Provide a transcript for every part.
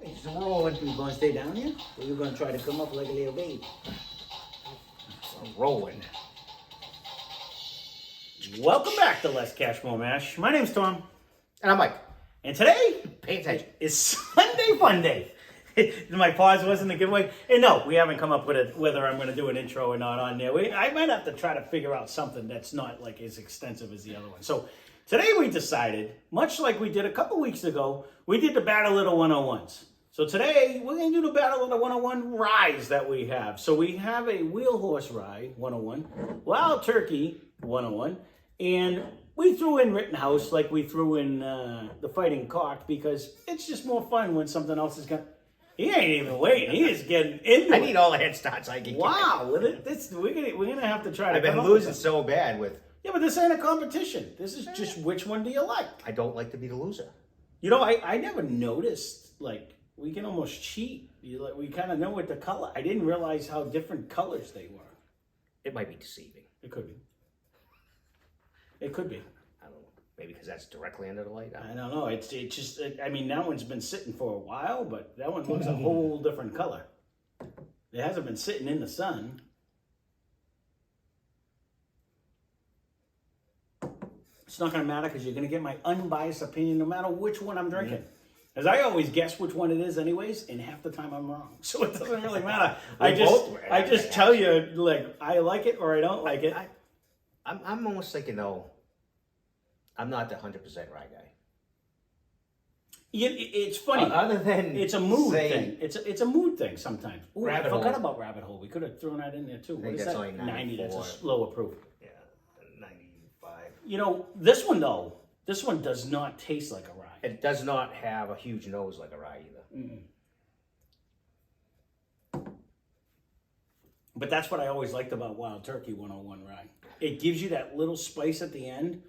It's rolling. You gonna stay down here? Or you gonna try to come up like a little baby? Rolling. Welcome back to Less Cash, More Mash. My name's Tom. And I'm like, And today pay attention. is Sunday Fun Day. My pause wasn't a giveaway. And no, we haven't come up with it, whether I'm going to do an intro or not on there. I might have to try to figure out something that's not like as extensive as the other one. So today we decided, much like we did a couple weeks ago, we did the Battle of the 101s. So today we're going to do the Battle of the 101 ryes that we have. So we have a wheelhorse rye 101, wild turkey 101, and we threw in Rittenhouse like we threw in the Fighting Cock because it's just more fun when something else is going to... He ain't even waiting. He is getting into it. I need all the head starts I can get. Wow. We're gonna have to try to... I've been losing so bad with... Yeah, but this ain't a competition. This is just which one do you like? I don't like to be the loser. You know, I never noticed, like, we can almost cheat. We kind of know what the color... I didn't realize how different colors they were. It might be deceiving. It could be. It could be. I don't know. Maybe because that's directly under the light. I don't know. It's just... I mean, that one's been sitting for a while, but that one looks a whole different color. It hasn't been sitting in the sun. It's not going to matter because you're going to get my unbiased opinion no matter which one I'm drinking. Because I always guess which one it is anyways, and half the time I'm wrong. So it doesn't really matter. I just tell you, like, I like it or I don't like it. I'm almost thinking, though, I'm not the 100% rye guy. It's funny. Other than it's a mood thing. It's a mood thing sometimes. Ooh, I forgot Hole. about Rabbit Hole. We could have thrown that in there too. What is that's that? only 90. That's a 94. slower proof. Yeah, 95. You know, this one though, this one does not taste like a rye. It does not have a huge nose like a rye either. But that's what I always liked about Wild Turkey 101 rye. It gives you that little spice at the end,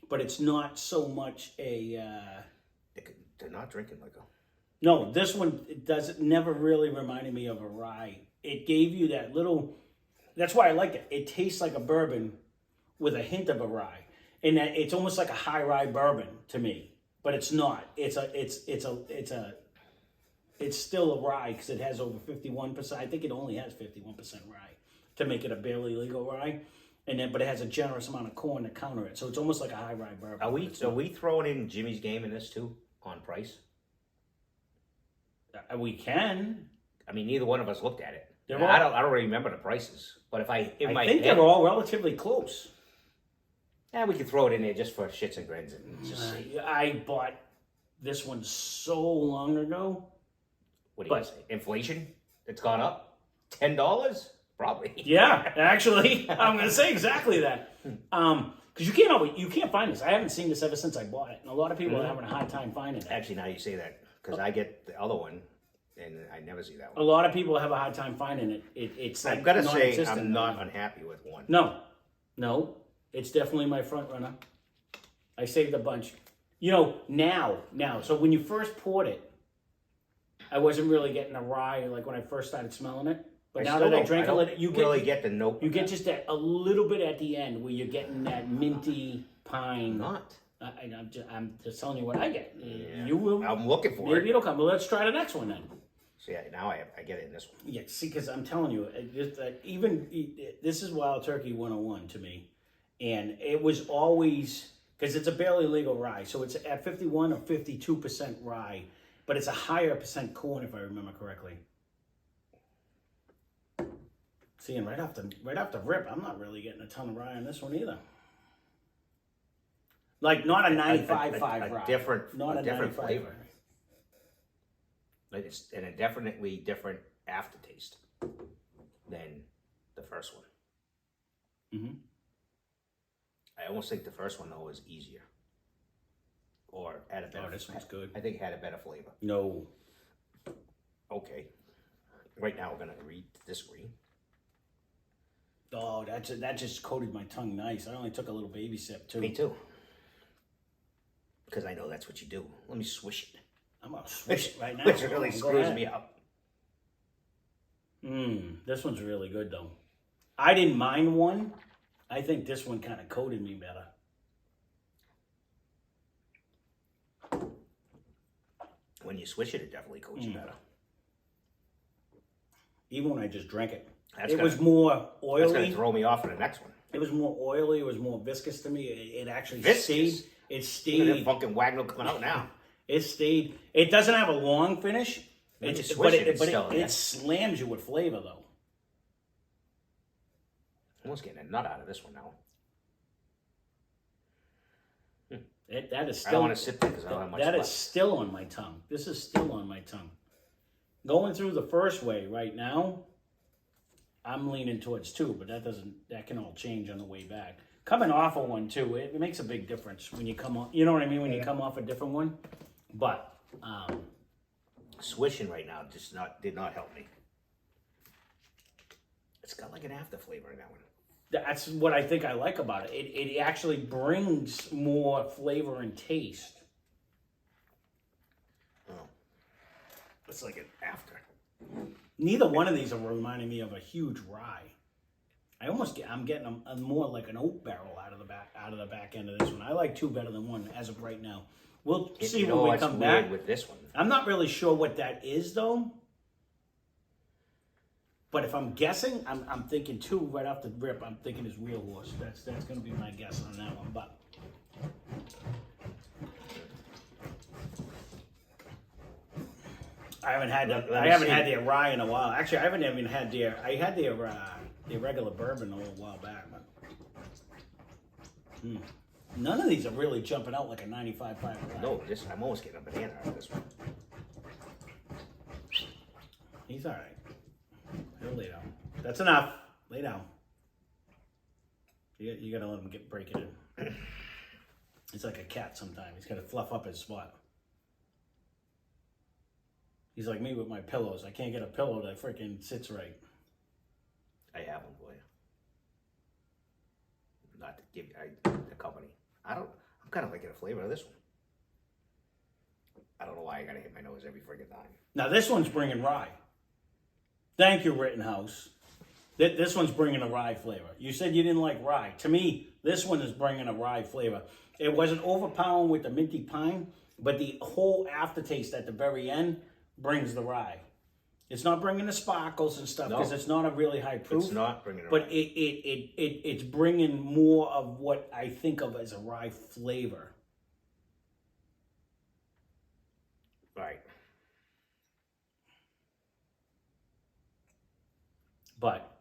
but it's not so much a... They're not drinking like a... No, this one never really reminded me of a rye. It gave you that little... That's why I like it. It tastes like a bourbon with a hint of a rye. And that it's almost like a high rye bourbon to me. But it's not. It's still a rye because it has over 51%. I think it only has 51% rye to make it a barely legal rye. But it has a generous amount of corn to counter it. So it's almost like a high rye bourbon. Are we throwing in Jimmy's game in this too? On price? We can. I mean, neither one of us looked at it. All, I don't really remember the prices. But if I think they're all relatively close. Yeah, we could throw it in there just for shits and grins and just see. I bought this one so long ago. What do you say? Inflation? It's gone up? $10? Probably. Yeah, actually, I'm going to say exactly that. Because you can't find this. I haven't seen this ever since I bought it, and a lot of people are having a hard time finding it. Actually, now you say that, because I get the other one, and I never see that A one. lot of people have a hard time finding it. It's like I've got to say, non-existent. I'm not unhappy with one. No, it's definitely my front runner. I saved a bunch. You know, now. So when you first poured it, I wasn't really getting a rye like when I first started smelling it. But now that I drank a little, you get the note. You get just that a little bit at the end where you're getting that minty pine. Not. I'm just telling you what I get. Yeah. You will. I'm looking for it. Maybe it'll come. Well, let's try the next one then. So yeah, now I get it in this one. Yeah, see, because I'm telling you, this is Wild Turkey 101 to me, and it was always because it's a barely legal rye, so it's at 51 or 52% rye, but it's a higher percent corn if I remember correctly. See, and right off the rip, I'm not really getting a ton of rye on this one either. Like, not a 95.5 rye. Not a different flavor. Rye. Like it's and a definitely different aftertaste than the first one. Mm-hmm. I almost think the first one though was easier, or had a better. Oh, this one's good. I think it had a better flavor. No. Okay. Right now we're gonna disagree. Oh, that just coated my tongue nice. I only took a little baby sip too. Me too. Because I know that's what you do. Let me swish it. I'm gonna swish it right now. Which really screws me up. This one's really good though. I didn't mind one. I think this one kind of coated me better. When when you switch it, it definitely coats you better. Even when I just drank it, That's it gonna- was more That's going oily. to throw me off for the next one. It was more oily. It was more viscous to me. It actually Viscous? stayed. It Look at stayed. that fucking Wagner coming out now. It stayed. It doesn't have a long finish. When you But switch it, it's it still there. slams you with flavor though. Almost getting a nut out of this one now. That is I still. don't want to sit there because I don't have much That is left. still on my tongue. This is still on my tongue. Going through the first way right now, I'm leaning towards 2, but that can all change on the way back. Coming off of one too, it makes a big difference when you come off. You know what I mean? When you come off a different one, but Swishing right now did not help me. It's got like an after flavor in that one. that's what I think I like about it. It actually brings more flavor and taste. Oh. It's like an after. Neither one of these are reminding me of a huge rye. I'm getting a more like an oak barrel out of the back end of this one. I like 2 better than 1 as of right now. We'll see You know when we what's come weird back. with this one? I'm not really sure what that is though. But if I'm guessing, I'm thinking 2 right off the rip. I'm thinking is wheelhorse. That's going to be my guess on that one. But I haven't had the rye in a while. Actually, I haven't even had I had the regular bourbon a little while back. But none of these are really jumping out like a 95.5 rye. No, I'm almost getting a banana out of this one. He's all right. He'll lay down. That's enough. Lay down. You gotta let him break it in. He's like a cat sometimes. He's gotta fluff up his spot. He's like me with my pillows. I can't get a pillow that freaking sits right. I have one for you. Not to give the company. I'm kind of liking the flavor of this one. I don't know why I gotta hit my nose every friggin' time. Now this one's bringing rye. Thank you, Rittenhouse. This one's bringing a rye flavor. You said you didn't like rye. To me, this one is bringing a rye flavor. It wasn't overpowering with the minty pine, but the whole aftertaste at the very end brings the rye. It's not bringing the sparkles and stuff because it's not a really high proof. It's not bringing it. But it's bringing more of what I think of as a rye flavor. Right. But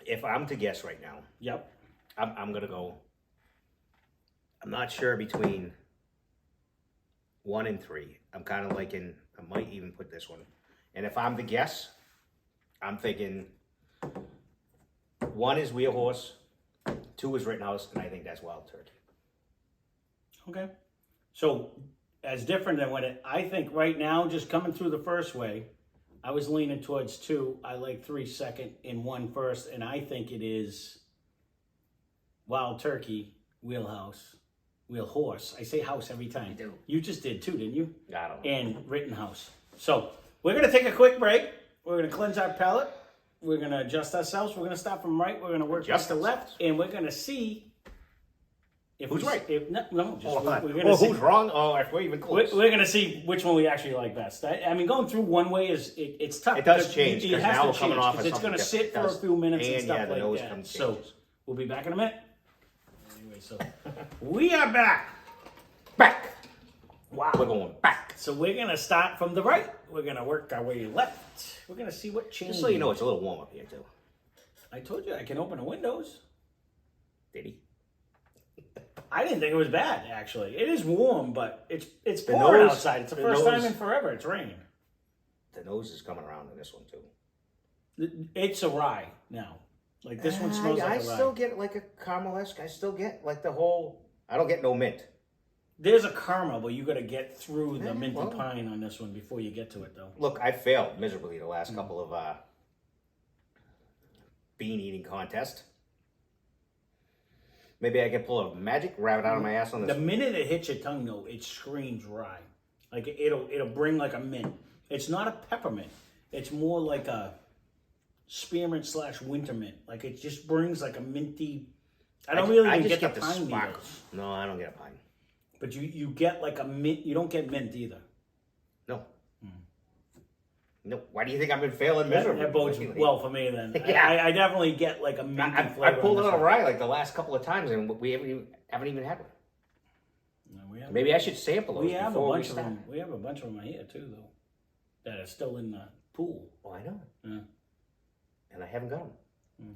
If I'm to guess right now, yep, I'm gonna go. I'm not sure between 1 and 3. I'm kind of liking. I might even put this one. And if I'm to guess, I'm thinking 1 is wheelhorse, 2 is Rittenhouse, and I think that's wild turkey. okay. So as different than I think right now, just coming through the first way, I was leaning towards 2. I like 3 second and 1 first, and I think it is wild turkey, wheelhorse. I say house every time. You do. You just did too, didn't you? I don't know. And Rittenhouse. So we're gonna take a quick break. We're gonna cleanse our palate. We're gonna adjust ourselves. We're gonna start from right. We're gonna work Adjust to left, ourselves. and we're gonna see if Who's right? If no, just Oh, we're gonna see. who's wrong? Oh, if we're even close. We're gonna see which one we actually like best. I mean, going through one way it's tough. It does because change, it 'cause has now to we're coming change, off 'cause of it's gonna something sit for a different. few minutes and And, stuff yeah, the like nose that. comes So changes. we'll be back in a minute. Anyway, so we are back. Back. Wow. We're going back. So we're gonna start from the right. We're gonna work our way left. We're gonna see what changes. Just so you know, it's a little warm up here too. I told you I can open the windows. Did he? I didn't think it was bad actually. It is warm, but it's The pouring nose- outside. It's the the first time nose- in forever it's rained. The nose is coming around in this one too. It's a rye now. Like this one smells like a rye. I still get like a caramel-esque. I still get like the whole. I don't get no mint. There's a caramel, but you got to get through the Yeah, minty well. pine on this one before you get to it, though. Look, I failed miserably the last couple of bean eating contests. Maybe I can pull a magic rabbit out of my ass on this The one. minute it hits your tongue, though, it screams rye. Like it'll bring like a mint. It's not a peppermint. It's more like a spearmint / winter mint. Like it just brings like a minty. I don't really even just get the pine sparkle. needles. No, I don't get a pine. But you get like a mint. You don't get mint either. No. No, why do you think I've been failing miserably? That bodes well for me then. Yeah. I definitely get like a minty flavor. I pulled on it this on a one. rye like the last couple of times, and we haven't even had one. No, we have, Maybe I should sample those we have a before we bunch of start. them. We have a bunch of them here too, though, that are still in the pool. Oh, I know. Yeah. And I haven't got them.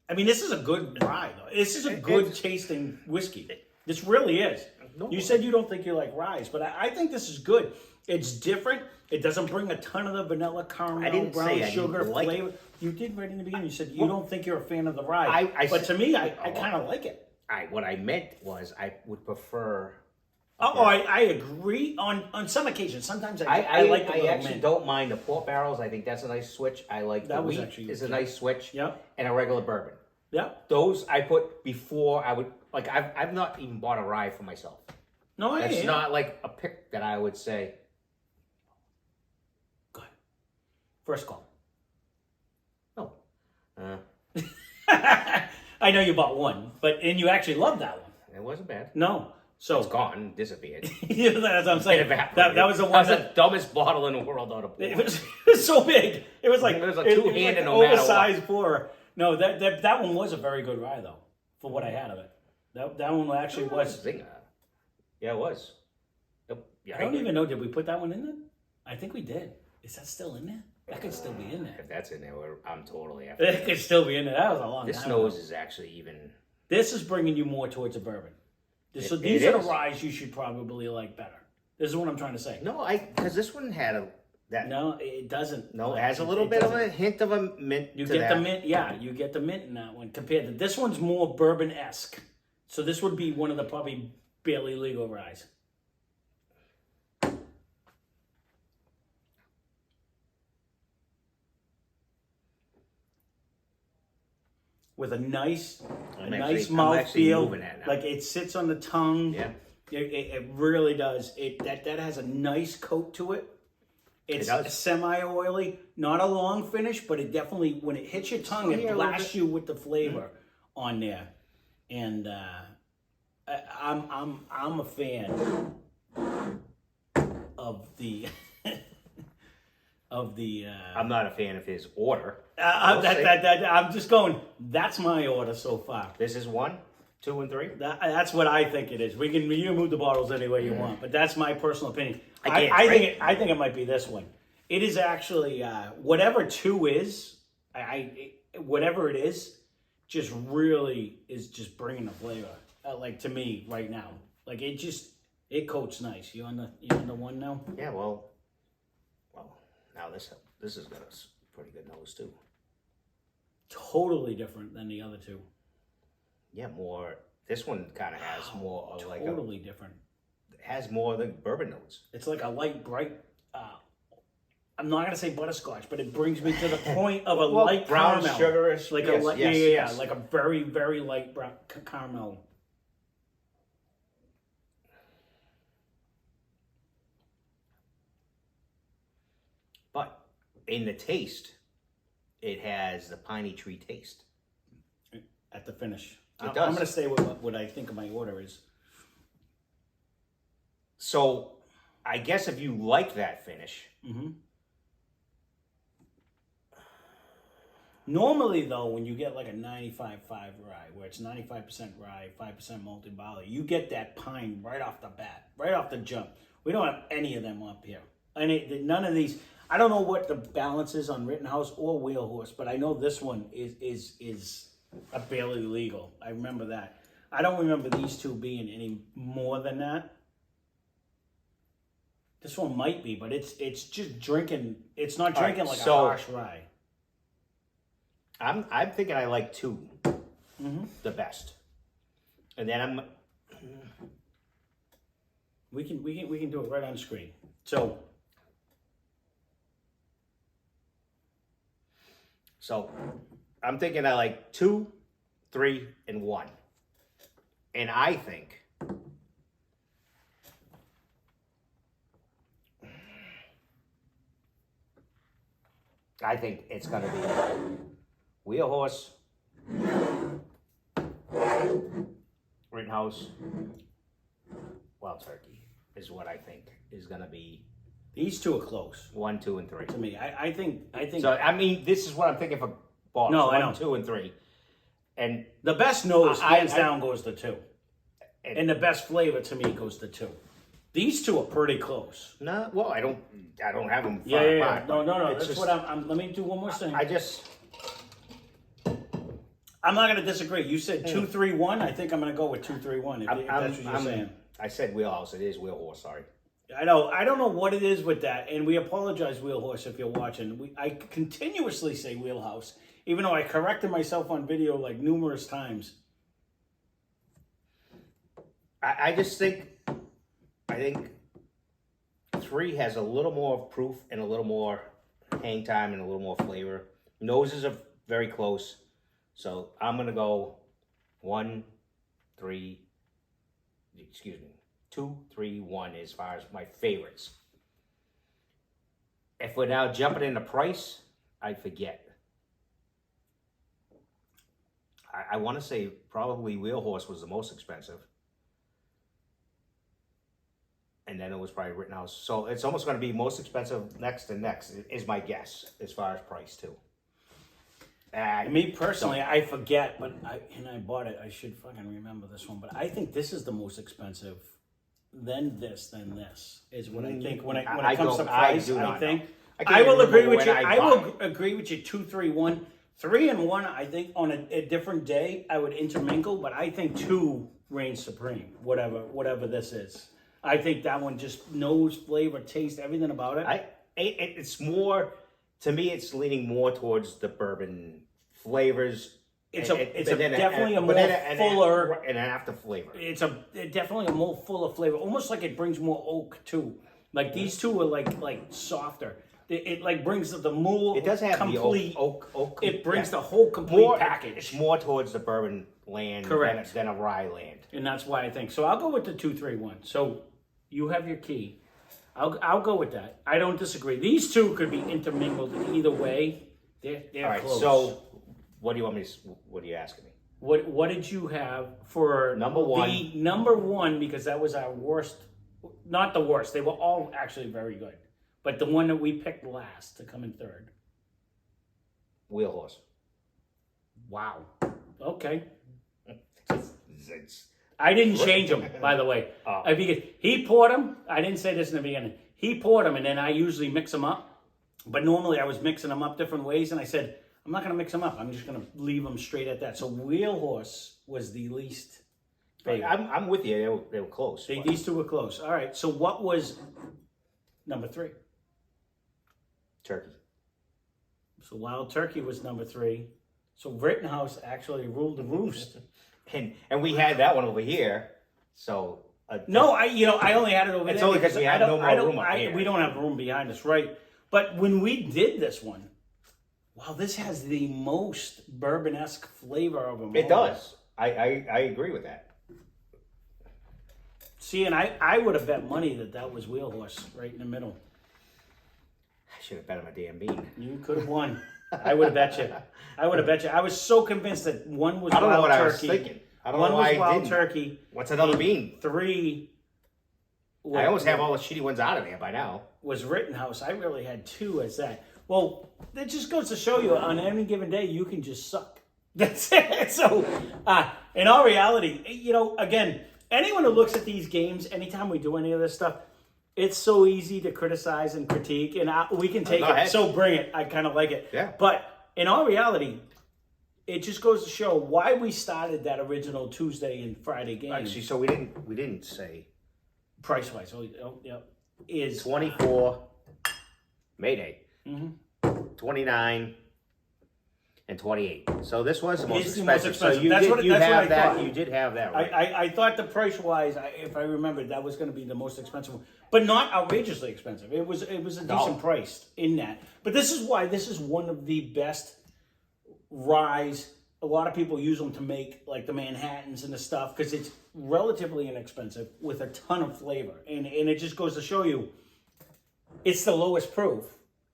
I mean, this is a good rye, though. This is a good tasting whiskey. This really is. No. You said you don't think you like ryes, but I think this is good. It's different. It doesn't bring a ton of the vanilla caramel, I didn't brown say I sugar didn't like flavor. You did right in the beginning. You said you don't think you're a fan of the rye. But said- to me, I kind of like it. What I meant was I would prefer. I agree on some occasions. Sometimes I like the I little actually mint. don't mind the port barrels. I think that's a nice switch. I like That the was wheat actually- is a nice switch. Yep. And a regular bourbon. Yep. Those I put before I would like. I've not even bought a rye for myself. No, That's yeah. not like a pick that I would say. Good. First call. No. I know you bought one, and you actually loved that one. It wasn't bad. No. So It's gone, disappeared. yeah, that's what I'm saying. Evaporated. That was the one That's that the dumbest bottle in the world out of it was so big. It was like It was a it was two-hander like no matter what. oversized pour. No, that one was a very good rye though, for what I had of it. That one actually was. Zinger. Yeah, it was. Yep. Yeah, I don't even know. Did we put that one in there? I think we did. Is that still in there? That could still be in there. If that's in there, I'm totally after. It could still be in there. That was a long This time nose ago. is actually even. This is bringing you more towards a bourbon. So It these are the is. ryes you should probably like better. This is what I'm trying to say. No, because this one had that. No, it doesn't. No, it has a little bit of a hint of a mint. You to get that. the mint, yeah, you get the mint in that one compared to this one's more bourbon-esque. So this would be one of the probably barely legal ryes. With a nice I'm nice actually mouthfeel. moving that now. Like it sits on the tongue. Yeah. It really does. That has a nice coat to it. It's does. semi-oily, not a long finish, but it definitely, when it hits your tongue, Yeah, it a little blasts bit. you with the flavor on there. And I'm a fan of the of the. I'm not a fan of his order. I'm just going. That's my order so far. This is 1, 2, and 3. That's what I think it is. You can move the bottles any way you want, but that's my personal opinion. I think it might be this one. It is actually whatever 2 is. Whatever it is, just really is just bringing the flavor. Like to me right now, like it coats nice. You on the 1 now? Yeah, well, now this has got a pretty good nose too. Totally different than the other 2. Yeah, more. This one kind of has more of like Totally different. has more of the bourbon notes. It's like a light, bright. I'm not gonna say butterscotch, but it brings me to the point of a light brown caramel, sugarish. like yes, a light, yes, yeah, yes. like a very, very light brown caramel. But in the taste, it has the piney tree taste. At the finish. It I'm does. gonna stay with what I think of my order is. So, I guess if you like that finish, Normally, though, when you get like a 95.5 rye, where it's 95% rye, 5% malted barley, you get that pine right off the bat, right off the jump. We don't have any of them up here. None of these. I don't know what the balance is on Rittenhouse or Wheelhorse, but I know this one is a barely legal. I remember that. I don't remember these 2 being any more than that. This one might be, but it's just drinking. It's not drinking right, like so- a harsh rye. I'm thinking I like 2 the best, and then We can do it right on screen. So I'm thinking I like 2, 3, and 1, and I think it's gonna be Wheelhorse, Rittenhouse. Well, wild turkey is what I think is gonna be These two are close 1, 2, and 3. to me. I think. So I mean, this is what I'm thinking for box. No, I 1, know. 2, and 3. And The best nose, I- hands down, goes to 2. And the best flavor to me goes to 2. These two are pretty close. no, well, I don't have them. Yeah. apart, No. but That's it's what just- I'm. Let me do one more thing. I'm I'm not going to disagree. You said 2, 3, 1. I think I'm going to go with 2, 3, 1. If that's what you're saying. I said wheelhouse. It is wheelhorse. Sorry. I know. I don't know what it is with that, and we apologize, Wheelhorse, if you're watching. I continuously say Wheelhouse, even though I corrected myself on video like numerous times. I just think 3 has a little more proof and a little more hang time and a little more flavor. Noses are very close, so I'm gonna go 1, 3. Excuse me, 2, 3, 1 as far as my favorites. If we're now jumping into price, I forget. I want to say probably Wheelhorse was the most expensive. And then it was probably Rittenhouse. So it's almost going to be most expensive next to next, is my guess, as far as price, too. Me personally, I forget, but I bought it. I should fucking remember this one. But I think this is the most expensive. Then this, is what I think. When it comes to price, I think. I will agree with you. I will agree with you. 2, 3, 1. 3 and 1, I think on a different day I would intermingle, but I think 2 reigns supreme. Whatever this is, I think that one just knows flavor, taste, everything about it. It's more, to me, it's leaning more towards the bourbon flavors. Definitely a more fuller and an after flavor. It's definitely a more fuller flavor, almost like it brings more oak too. Like these two are like softer. It like brings the more. It does have complete the oak. It brings the whole complete package. It's more towards the bourbon land than a rye land, and that's why I think so. I'll go with the 2, 3, 1. So you have your key. I'll go with that. I don't disagree. These two could be intermingled either way. They're all right, close. So what do you want me to? What are you asking me? What did you have for number 1? The number 1, because that was our worst. Not the worst. They were all actually very good. But the one that we picked last to come in third. Wheelhorse. Wow. Okay. It's I didn't change them, by the way. Because he poured them. I didn't say this in the beginning. He poured them, and then I usually mix them up. But normally I was mixing them up different ways, and I said, I'm not going to mix them up. I'm just going to leave them straight at that. So Wheelhorse was the least favorite. I'm with you. They were close. These two were close. All right. So what was number 3? Turkey. So Wild Turkey was number 3. So Rittenhouse actually ruled the roost. And we had that one over here. So no, I only had it over there. It's only because we had no more room up here. We don't have room behind us, right? But when we did this one, wow, this has the most bourbon-esque flavor of them all. It does. I agree with that. See, and I would have bet money that was Wheelhorse right in the middle. I should have bet him a damn bean. You could have won. I would have bet you. I was so convinced that 1 was I don't know Wild what Turkey. I was thinking. I don't 1 know why was I Wild didn't. Turkey. What's another bean? 3. I almost have all the shitty ones out of there by now. Was Rittenhouse. I really had 2 as that. Well, it just goes to show you on any given day you can just suck. That's it. So, in all reality, again, anyone who looks at these games, anytime we do any of this stuff, it's so easy to criticize and critique, and we can take it. Ahead. So bring it. I kind of like it. Yeah. But in all reality, it just goes to show why we started that original Tuesday and Friday game. Actually, so we didn't say Price wise. Is 24 Mayday. Mm-hmm. 29 and 28. So this was the most It's the most expensive. So expensive. you That's did what- you that's what have I that. thought. You did have that right. I thought the price wise, if I remembered, that was going to be the most expensive one, but not outrageously expensive. It was a decent price in that. But this is why this is one of the best ryes. A lot of people use them to make like the Manhattans and the stuff because it's relatively inexpensive with a ton of flavor, and it just goes to show you, it's the lowest proof,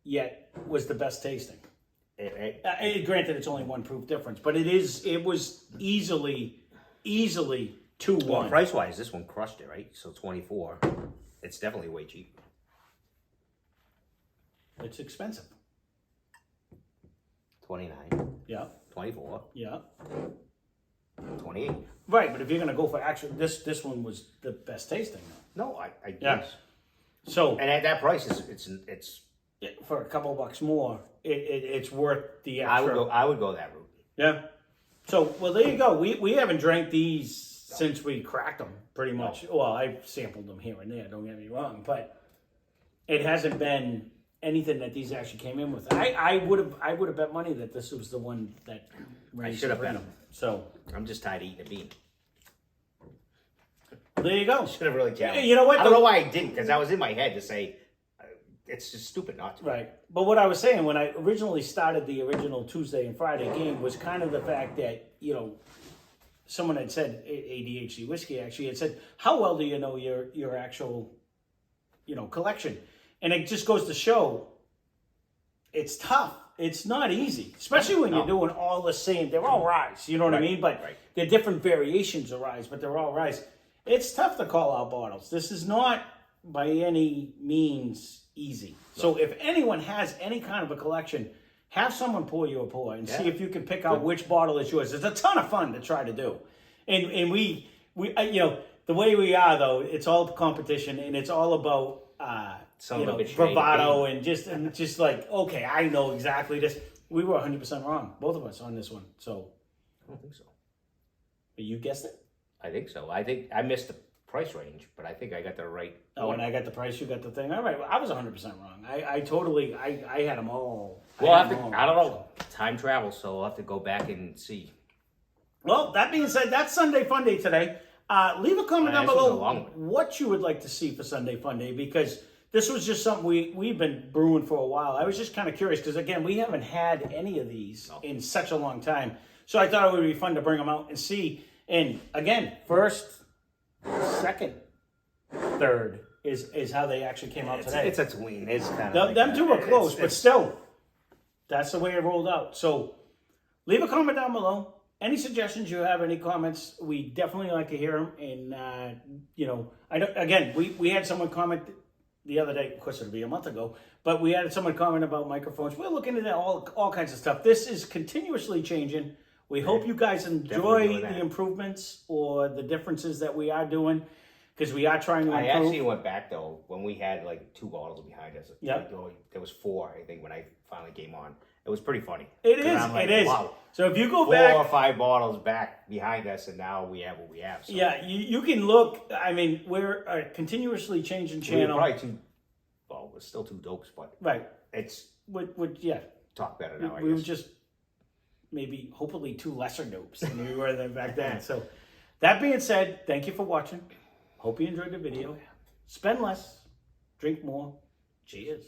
yet was the best tasting. Granted, it's only 1 proof difference, but it was easily 2-1. Well, price wise, this one crushed it, right? So 24. It's definitely way cheap. It's expensive. 29, Yeah, 24, yeah. 28. Right, but if you're gonna go for actual, this one was the best tasting though. No, I Yeah. guess. So And at that price, it's. for a couple bucks more, it's worth the extra. I would go that route. Yeah. So well, there you go. We haven't drank these since we cracked them, pretty much. Well, I sampled them here and there. Don't get me wrong, but it hasn't been anything that these actually came in with. I would have bet money that this was the one that should have bet them. So I'm just tired of eating a bean. there you go. Should have really challenged. You know what? I don't know why I didn't, because I was in my head to say it's just stupid not to. Right. But what I was saying when I originally started the original Tuesday and Friday game was kind of the fact that, someone had said, ADHD Whiskey actually had said, how well do you know your actual, collection? And it just goes to show it's tough. It's not easy, especially when you're doing all the same. They're all ryes, you know what I mean? But they're different variations of ryes, but they're all ryes. It's tough to call out bottles. This is not by any means easy. So if anyone has any kind of a collection, have someone pour you a pour and see if you can pick out which bottle is yours. It's a ton of fun to try to do. And we the way we are though, it's all competition and it's all about bravado and just like, okay, I know exactly this. We were 100% wrong, both of us on this one. So I don't think so. But you guessed it? I think so. I think I missed the price range, but I think I got the right. Oh, and I got the price, you got the thing. All right, well, I was 100% wrong. I totally had them all. Well, I don't know. Time travel, so I'll have to go back and see. Well, that being said, that's Sunday Funday today. Leave a comment down below what you would like to see for Sunday Funday, because this was just something we've been brewing for a while. I was just kind of curious because, again, we haven't had any of these in such a long time. So I thought it would be fun to bring them out and see. And, again, first, second, third is how they actually came out today. It's a tween. It's kind of them two are close, but still, that's the way it rolled out. So leave a comment down below. Any suggestions you have, any comments, we definitely like to hear them. And, we had someone comment the other day, of course it'll be a month ago, but we had someone comment about microphones. We're looking at all kinds of stuff. This is continuously changing. We hope you guys enjoy the improvements or the differences that we are doing, because we are trying to improve. I actually went back, though, when we had like 2 bottles behind us. Yeah. There was 4, I think, when I finally came on. It was pretty funny. It is. It is. Wow. So if you go 4 back, or 5 bottles back behind us, and now we have what we have. So. Yeah, you can look. I mean, we're a continuously changing channel. We're probably we're still 2 dopes, but it's talk better now. We were just maybe, hopefully, 2 lesser dopes than we were then back then. So that being said, thank you for watching. Hope you enjoyed the video. Spend less, drink more. Cheers.